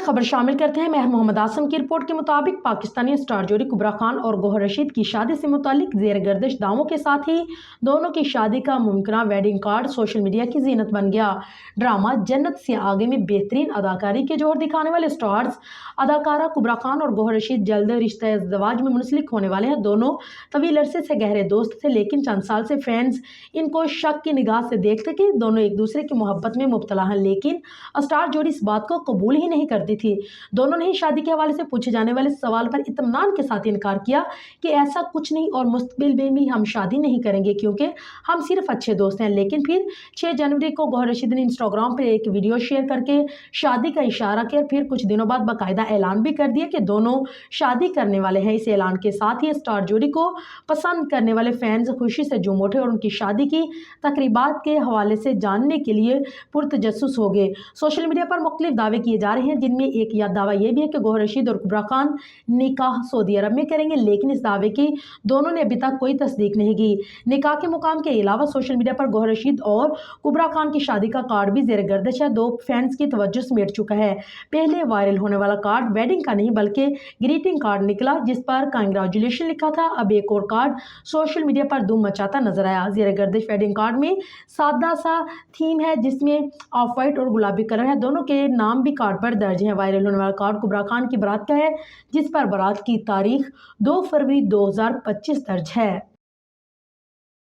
खबर शामिल करते हैं। महर मोहम्मद आसम की रिपोर्ट के मुताबिक पाकिस्तानी स्टार जोड़ी कुबरा खान और गौहर रशीद की शादी से मुतालिक ज़ेर गर्दिश दावों के साथ ही दोनों की शादी का मुमकिन वेडिंग कार्ड सोशल मीडिया की जीनत बन गया। ड्रामा जन्नत से आगे में बेहतरीन अदाकारी के जोहर दिखाने वाले स्टार्स अदाकारा कुबरा खान और गौहर रशीद जल्द रिश्ते इज़्दिवाज में मुंसलिक होने वाले हैं। दोनों तवील अरसे से गहरे दोस्त थे, लेकिन चंद साल से फैंस इनको शक की निगाह से देखते कि दोनों एक दूसरे की मोहब्बत में मुब्तला हैं, लेकिन स्टार जोड़ी इस बात को कबूल ही नहीं करती थी। दोनों ने ही शादी के हवाले से पूछे जाने वाले सवाल पर इत्मीनान के साथ इनकार किया कि ऐसा कुछ नहीं और मुस्तकबिल में भी हम शादी नहीं करेंगे क्योंकि हम सिर्फ अच्छे दोस्त हैं। लेकिन फिर 6 जनवरी को गौहर रशीद ने इंस्टाग्राम पर एक वीडियो शेयर करके शादी का इशारा किया। फिर कुछ दिनों बाद बाकायदा ऐलान भी कर दिया कि दोनों शादी करने वाले हैं। इस ऐलान के साथ ही स्टार जोड़ी को पसंद करने वाले फैंस खुशी से झूम उठे और उनकी शादी की तकरीबात के हवाले से जानने के लिए पुरतजस्सुस हो गए। सोशल मीडिया पर मुख्तलिफ दावे किए जा रहे हैं, जिनमें एक याद दावा यह भी है कि गौहर रशीद और कुबरा खान निकाह सऊदी अरब में करेंगे, लेकिन इस दावे की दोनों ने अभी तक कोई तस्दीक नहीं की। निकाह के मुकाम के अलावा सोशल मीडिया पर गौहर रशीद और कुबरा खान की शादी का कार्ड भी ज़ेर गर्दिश है। दो फैंस की तवज्जो समेट चुका है। पहले वायरल होने वाला कार्ड वेडिंग का नहीं बल्कि ग्रीटिंग कार्ड निकला, जिस पर कांग्रेचुलेशन लिखा था। अब एक और कार्ड सोशल मीडिया पर धूम मचाता नजर आया। ज़ेर गर्दिश वेडिंग कार्ड में सादा सा थीम है, जिसमें ऑफ वाइट और गुलाबी कलर है। दोनों के नाम भी कार्ड पर दर्ज है। वायरल होने वाला कार्ड कुबरा खान की बारात का है, जिस पर बारात की तारीख 2 फरवरी 2025 दर्ज है।